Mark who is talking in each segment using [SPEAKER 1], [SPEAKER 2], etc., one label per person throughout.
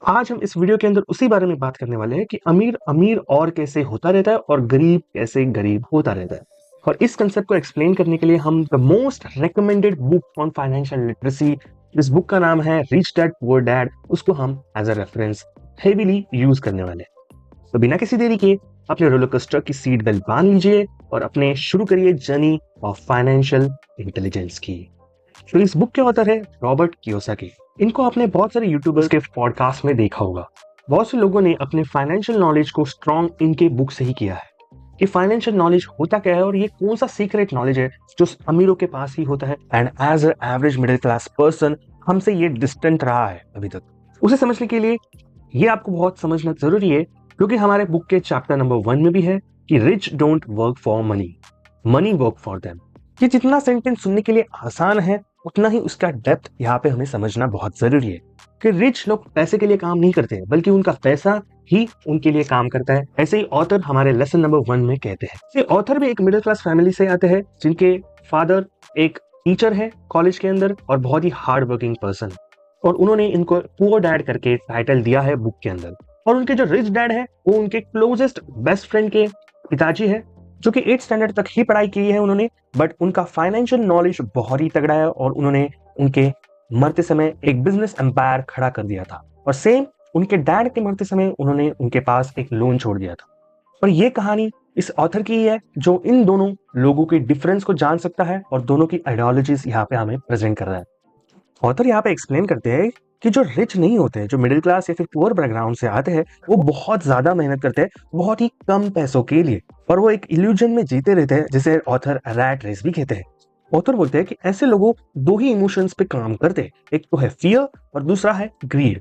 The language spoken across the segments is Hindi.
[SPEAKER 1] आज हम इस वीडियो के अंदर उसी बारे में बात करने वाले हैं कि अमीर अमीर और कैसे होता रहता है और गरीब कैसे गरीब होता रहता है। और इस कंसेप्ट को एक्सप्लेन करने के लिए हम the most recommended book on financial literacy, इस बुक का नाम है रिच डैड पुअर डैड, उसको हम as a reference heavily use करने वाले हैं। तो बिना किसी देरी के अपने रोलर कोस्टर की सीट बेल्ट बांध लीजिए और अपने शुरू करिए जर्नी ऑफ फाइनेंशियल इंटेलिजेंस की। तो इस बुक के ऑथर है रॉबर्ट कियोसाकी। इनको आपने बहुत सारे यूट्यूबर्स के पॉडकास्ट में देखा होगा। बहुत से लोगों ने अपने फाइनेंशियल नॉलेज को स्ट्रॉन्ग इनके बुक से ही किया है कि फाइनेंशियल नॉलेज होता क्या है और ये कौन सा सीक्रेट नॉलेज है जो अमीरों के पास ही होता है and as a average middle class person हमसे ये डिस्टेंट रहा है अभी तक। उसे समझने के लिए ये आपको बहुत समझना जरूरी है, क्योंकि हमारे बुक के चैप्टर नंबर 1 में भी है कि rich don't work for money, money work for them. ये जितना सेंटेंस सुनने के लिए आसान है उतना ही उसका डेप्थ यहाँ पे हमें समझना बहुत जरूरी है कि रिच लोग पैसे के लिए काम नहीं करते हैं, बल्कि उनका पैसा ही उनके लिए काम करता है। ऐसे ही ऑथर हमारे लेसन नंबर 1 में कहते हैं। ये ऑथर भी एक मिडिल क्लास फैमिली से आते हैं जिनके फादर एक टीचर है कॉलेज के अंदर और बहुत ही हार्ड वर्किंग पर्सन, और उन्होंने इनको पुअर डैड करके टाइटल दिया है बुक के अंदर। और उनके जो रिच डैड है वो उनके क्लोजेस्ट बेस्ट फ्रेंड के पिताजी है, जो कि 8th स्टैंडर्ड तक ही पढ़ाई की है उन्होंने, बट उनका फाइनेंशियल नॉलेज बहुत ही तगड़ा है और उन्होंने उनके मरते समय एक बिजनेस एम्पायर खड़ा कर दिया था। और सेम उनके डैड के मरते समय उन्होंने उनके पास एक लोन छोड़ दिया था। और ये कहानी इस ऑथर की ही है जो इन दोनों लोगों के डिफरेंस को जान सकता है और दोनों की आइडियोलॉजीज यहाँ पे हमें प्रेजेंट कर रहा है। ऑथर यहाँ पे एक्सप्लेन करते हैं कि जो रिच नहीं होते हैं, जो मिडिल क्लास या फिर पुअर बैकग्राउंड से आते हैं, वो बहुत ज्यादा मेहनत करते हैं बहुत ही कम पैसों के लिए, और वो एक इल्यूजन में जीते रहते हैं जिसे ऑथर रैट रेस भी कहते हैं। ऑथर बोलते हैं कि ऐसे लोगों दो ही इमोशंस पे काम करते हैं, एक तो है फियर और दूसरा है ग्रीड।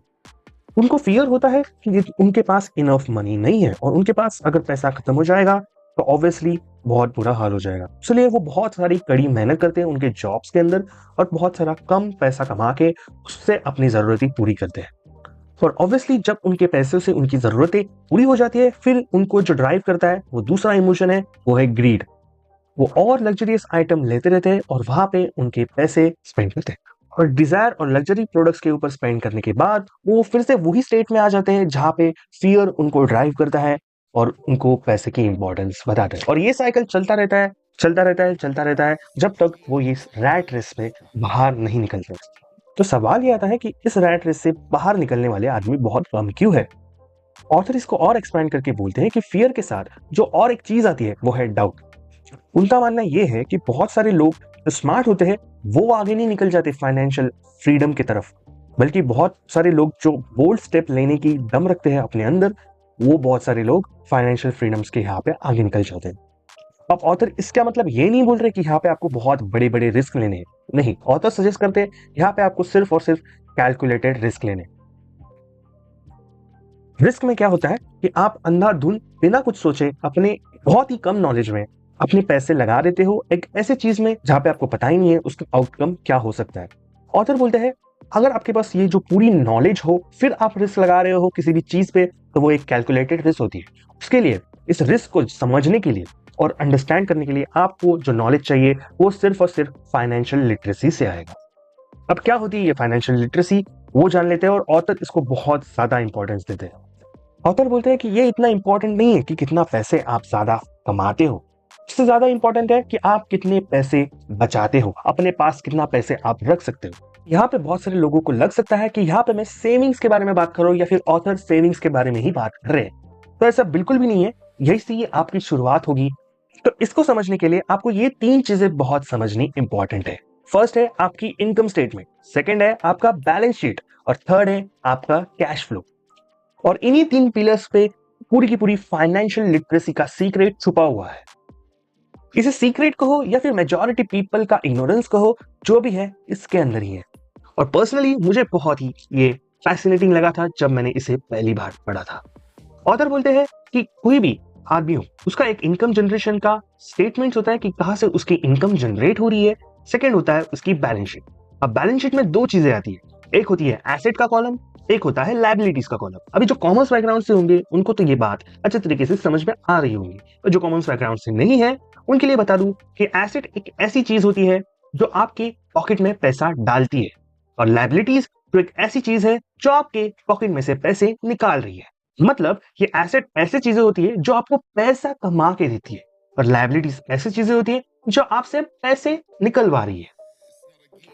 [SPEAKER 1] उनको फियर होता है कि उनके पास इनफ मनी नहीं है और उनके पास अगर पैसा खत्म हो जाएगा तो ऑब्वियसली बहुत बुरा हाल हो जाएगा। इसलिए वो बहुत सारी कड़ी मेहनत करते हैं उनके जॉब्स के अंदर और बहुत सारा कम पैसा कमा के उससे अपनी जरूरतें पूरी करते हैं। और ऑब्वियसली जब उनके पैसे से उनकी जरूरतें पूरी हो जाती है, फिर उनको जो ड्राइव करता है वो दूसरा इमोशन है, वो है ग्रीड। वो और लग्जरियस आइटम लेते रहते हैं और वहां पे उनके पैसे स्पेंड करते हैं, और डिजायर और लग्जरी प्रोडक्ट्स के ऊपर स्पेंड करने के बाद वो फिर से वही स्टेट में आ जाते हैं जहां पे फियर उनको ड्राइव करता है और उनको पैसे की इंपॉर्टेंस बताता है। और ये साइकिल चलता रहता है, चलता रहता है, चलता रहता है, जब तक वो इस रैट रेस में बाहर नहीं निकलते। तो सवाल ये आता है कि इस रैट रेस से बाहर निकलने वाले आदमी बहुत कम क्यों है। ऑथर इसको और एक्सप्लेन करके बोलते हैं कि फियर के साथ जो और एक चीज आती है वो है डाउट। उनका मानना यह है कि बहुत सारे लोग जो स्मार्ट होते हैं वो आगे नहीं निकल जाते फाइनेंशियल फ्रीडम की तरफ, बल्कि बहुत सारे लोग जो बोल्ड स्टेप लेने की दम रखते हैं अपने अंदर, वो बहुत सारे लोग फाइनेंशियल फ्रीडम्स के यहाँ पे आगे निकल जाते हैं। अब ऑथर इसका मतलब ये नहीं बोल रहे कि यहाँ पे आपको बहुत बड़े बड़े रिस्क लेने हैं, नहीं। ऑथर सजेस्ट करते हैं यहाँ पे आपको सिर्फ और सिर्फ कैलकुलेटेड रिस्क लेने। रिस्क में क्या होता है कि आप अंधाधुंध बिना कुछ सोचे अपने बहुत ही कम नॉलेज में अपने पैसे लगा देते हो एक ऐसे चीज में जहां पे आपको पता ही नहीं है उसका आउटकम क्या हो सकता है। ऑथर बोलते हैं अगर आपके पास ये जो पूरी नॉलेज हो फिर आप रिस्क लगा रहे हो किसी भी चीज पे, तो वो एक कैलकुलेटेड रिस्क होती है। उसके लिए इस रिस्क को समझने के लिए और अंडरस्टैंड करने के लिए आपको जो नॉलेज चाहिए वो सिर्फ और सिर्फ फाइनेंशियल लिटरेसी से आएगा। अब क्या होती है ये फाइनेंशियल लिटरेसी, वो जान लेते हैं और ऑथर इसको बहुत ज्यादा इंपॉर्टेंस देते हैं। ऑथर बोलते हैं कि ये इतना इंपॉर्टेंट नहीं है कि कितना पैसे आप ज्यादा कमाते हो, इससे ज्यादा इंपॉर्टेंट है कि आप कितने पैसे बचाते हो, अपने पास कितना पैसे आप रख सकते हो। यहाँ पे बहुत सारे लोगों को लग सकता है कि यहाँ पे मैं सेविंग्स के बारे में बात कर रहा हूँ या फिर ऑथर सेविंग्स के बारे में ही बात कर रहे हैं, तो ऐसा बिल्कुल भी नहीं है। यही से ये आपकी शुरुआत होगी। तो इसको समझने के लिए आपको ये 3 चीजें बहुत समझनी इंपॉर्टेंट है। फर्स्ट है आपकी इनकम स्टेटमेंट, सेकंड है आपका बैलेंस शीट, और थर्ड है आपका कैश फ्लो। और इन्हीं 3 पिलर्स पे पूरी की पूरी फाइनेंशियल लिटरेसी का सीक्रेट छुपा हुआ है। इसे सीक्रेट कहो या फिर मेजॉरिटी पीपल का इग्नोरेंस कहो, जो भी है इसके अंदर ही है। और पर्सनली मुझे बहुत ही ये फैसिनेटिंग लगा था जब मैंने इसे पहली बार पढ़ा था। ऑथर बोलते हैं कि कोई भी आदमी हो उसका एक इनकम जनरेशन का स्टेटमेंट होता है कि कहां से उसकी इनकम जनरेट हो रही है। सेकंड होता है उसकी बैलेंस शीट। अब बैलेंस शीट में 2 चीजें आती है, एक होती है एसेट का कॉलम, एक होता है लायबिलिटीज का कॉलम। अभी जो कॉमर्स बैकग्राउंड से होंगे उनको तो ये बात अच्छे तरीके से समझ में आ रही होगी, और जो कॉमर्स बैकग्राउंड से नहीं है उनके लिए बता दूं कि एसेट एक ऐसी चीज होती है जो आपके पॉकेट में पैसा डालती है, और लायबिलिटीज तो एक ऐसी चीज है जो आपके पॉकेट में से पैसे निकाल रही है। मतलब ये एसेट ऐसी चीजें होती है जो आपको पैसा कमा के देती है, और लायबिलिटीज ऐसी चीजें होती है जो आपसे पैसे निकलवा रही है।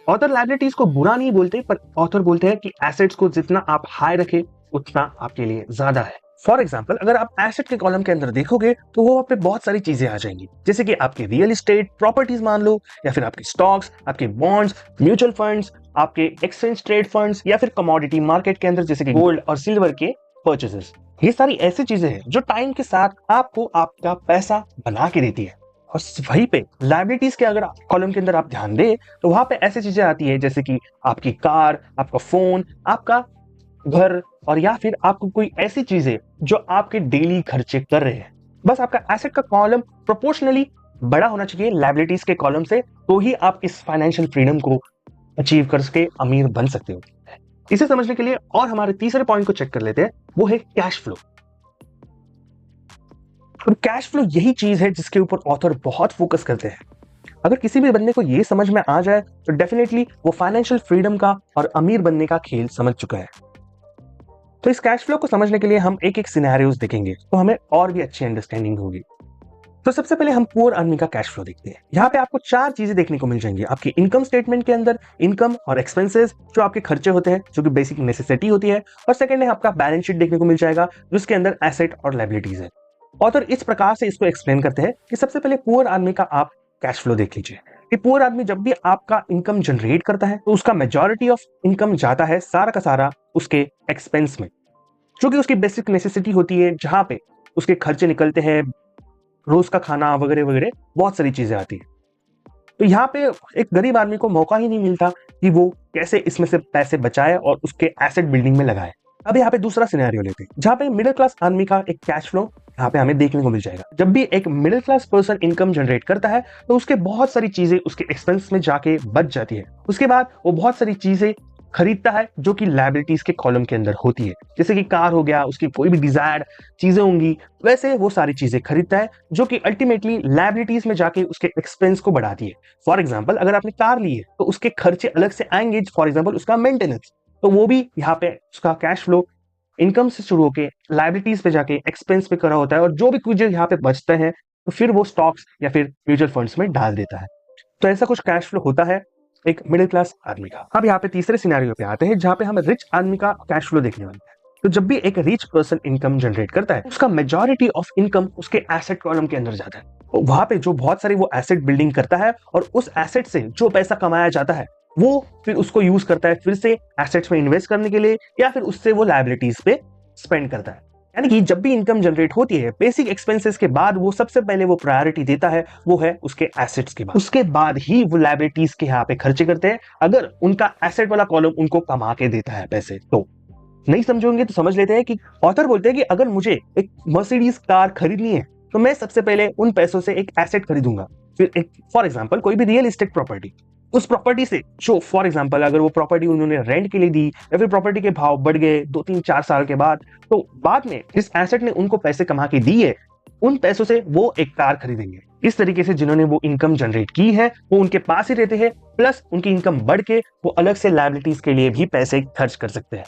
[SPEAKER 1] ऑथर लायबिलिटीज को बुरा नहीं बोलते, पर ऑथर बोलते हैं कि एसेट्स को जितना आप हाई रखे उतना आपके लिए ज्यादा है। फॉर एग्जाम्पल, अगर आप एसेट के कॉलम के अंदर देखोगे तो वो पे बहुत सारी चीजें आ जाएंगी, जैसे कि आपके रियल एस्टेट प्रॉपर्टीज मान लो, या फिर आपके स्टॉक्स, आपके बॉन्ड्स, म्यूचुअल फंड्स, आपके एक्सचेंज ट्रेड फंड्स, या फिर कमोडिटी मार्केट के अंदर जैसे कि गोल्ड और सिल्वर के परचेसेस। ये सारी ऐसी चीजें हैं जो टाइम के साथ आपको आपका पैसा बना के देती है। और वहीं पे लायबिलिटीज के अगर कॉलम के अंदर आप ध्यान दें तो वहां पे ऐसी चीजें आती है जैसे कि आपकी कार, आपका फोन, आपका घर, और या फिर आपको कोई ऐसी चीजें जो आपके डेली खर्चे कर रहे हैं। बस आपका एसेट का कॉलम प्रोपोर्शनली बड़ा होना चाहिए लायबिलिटीज के कॉलम से, तो ही आप इस फाइनेंशियल फ्रीडम को अचीव करके अमीर बन सकते हो। इसे समझने के लिए और हमारे तीसरे पॉइंट को चेक कर लेते हैं, वो है कैश फ्लो। और कैश फ्लो यही चीज है जिसके ऊपर ऑथर बहुत फोकस करते हैं। अगर किसी भी बंदे को ये समझ में आ जाए तो डेफिनेटली वो फाइनेंशियल फ्रीडम का और अमीर बनने का खेल समझ चुका है। तो इस कैश फ्लो को समझने के लिए हम एक एक सिनेरियोस देखेंगे तो हमें और भी अच्छी अंडरस्टैंडिंग होगी। तो सबसे पहले हम पुअर आदमी का कैश फ्लो देखते हैं। यहाँ पे आपको 4 चीजें देखने को मिल जाएंगी आपकी इनकम स्टेटमेंट के अंदर। इनकम और एक्सपेंसेस जो आपके खर्चे होते हैं, जो कि बेसिक नेसेसिटी होती है, और सेकंड है आपका बैलेंस शीट देखने को मिल जाएगा जिसके अंदर एसेट और लायबिलिटीज है। ऑथर इस प्रकार से इसको एक्सप्लेन करते हैं कि सबसे पहले पुअर आदमी का आप कैश फ्लो देख लीजिए कि पुअर आदमी जब भी आपका इनकम जनरेट करता है तो उसका मेजॉरिटी ऑफ इनकम जाता है सारा का सारा उसके एक्सपेंस में, जो कि उसकी बेसिक नेसेसिटी होती है, जहां पे उसके खर्चे निकलते हैं, रोज का खाना वगैरह वगैरह बहुत सारी चीजें आती है। तो यहाँ पे एक गरीब आदमी को मौका ही नहीं मिलता कि वो कैसे इसमें से पैसे बचाए और उसके एसेट बिल्डिंग में लगाए। अब यहाँ पे दूसरा सिनेरियो लेते हैं जहाँ पे मिडिल क्लास आदमी का एक कैश फ्लो यहाँ पे हमें देखने को मिल जाएगा। जब भी एक middle class person income generate करता है तो उसके बहुत सारी चीजें उसके एक्सपेंस में जाके बच जाती है। उसके बाद वो बहुत सारी चीजें खरीदता है जो कि लायबिलिटीज के कॉलम के अंदर होती है, जैसे कि कार हो गया, उसकी कोई भी डिजायर्ड चीजें होंगी, वैसे वो सारी चीजें खरीदता है जो कि अल्टीमेटली लायबिलिटीज में जाके उसके एक्सपेंस को बढ़ाती है। फॉर एग्जाम्पल, अगर आपने कार ली है तो उसके खर्चे अलग से आएंगे, फॉर एग्जाम्पल उसका मेंटेनेंस, तो वो भी यहाँ पे उसका कैश फ्लो इनकम से शुरू होकर लायबिलिटीज पे जाके एक्सपेंस पे करा होता है, और जो भी कुछ यहाँ पे बचता है तो फिर वो स्टॉक्स या फिर म्यूचुअल फंड्स में डाल देता है। तो ऐसा कुछ कैश फ्लो होता है एक मिडिल क्लास आदमी का। अब यहाँ पे तीसरे सिनेरियो पे आते हैं जहां पे हम रिच आदमी का कैश फ्लो देखने वाले हैं। तो जब भी एक रिच पर्सन इनकम जनरेट करता है उसका मेजॉरिटी ऑफ इनकम उसके एसेट कॉलम के अंदर जाता है। वहां पे जो बहुत सारी वो एसेट बिल्डिंग करता है, और उस एसेट से जो पैसा कमाया जाता है वो फिर उसको यूज करता है फिर से एसेट्स में इन्वेस्ट करने के लिए, या फिर उससे वो लायबिलिटीज पे स्पेंड करता है। यानी कि जब भी इनकम जनरेट होती है बेसिक एक्सपेंसेस के बाद वो सबसे पहले वो प्रायोरिटी देता है वो है उसके एसेट्स के बाद, उसके बाद ही वो लायबिलिटीज के यहाँ पे खर्चे करते हैं, अगर उनका एसेट वाला कॉलम उनको कमा के देता है पैसे। तो नहीं समझोगे तो समझ लेते हैं कि ऑथर बोलते हैं कि अगर मुझे एक मर्सिडीज कार खरीदनी है तो मैं सबसे पहले उन पैसों से एक एसेट खरीदूंगा, फिर एक फॉर एग्जाम्पल कोई भी रियल एस्टेट प्रॉपर्टी, उस प्रॉपर्टी से जो फॉर एग्जांपल अगर वो प्रॉपर्टी उन्होंने रेंट के लिए दी या फिर प्रॉपर्टी के भाव बढ़ गए 2-3-4 साल के बाद, तो बाद में जिस एसेट ने उनको पैसे कमा के दी है उन पैसों से वो एक कार खरीदेंगे। इस तरीके से जिन्होंने वो इनकम जनरेट की है वो उनके पास ही रहते हैं, प्लस उनकी इनकम बढ़ के वो अलग से लायबिलिटीज के लिए भी पैसे खर्च कर सकते हैं।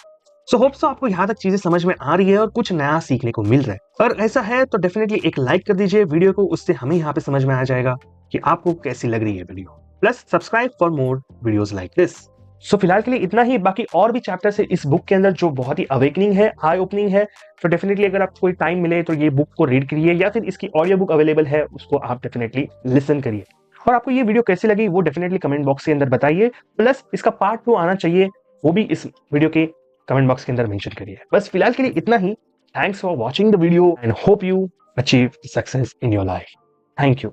[SPEAKER 1] सो होप सो आपको यहाँ तक चीजें समझ में आ रही है और कुछ नया सीखने को मिल रहा है। और ऐसा है तो डेफिनेटली एक लाइक कर दीजिए वीडियो को, उससे हमें यहाँ पे समझ में आ जाएगा कि आपको कैसी लग रही है video. Plus subscribe for more videos like this. So फिलहाल के लिए इतना ही, बाकी और भी चैप्टर्स है इस बुक के अंदर जो बहुत ही अवेकनिंग है, आई ओपनिंग है। तो डेफिनेटली अगर आपको कोई टाइम मिले तो ये बुक को रीड करिए, या फिर इसकी ऑडियो बुक अवेलेबल है उसको आप डेफिनेटली लिसन करिए। और आपको ये वीडियो कैसी लगी वो डेफिनेटली कमेंट बॉक्स के अंदर बताइए, प्लस इसका पार्ट 2 आना चाहिए वो भी इस वीडियो के कमेंट बॉक्स के अंदर मेंशन करिए। बस फिलहाल के लिए इतना ही। Thanks for watching the video and hope you achieve success in your life. Thank you.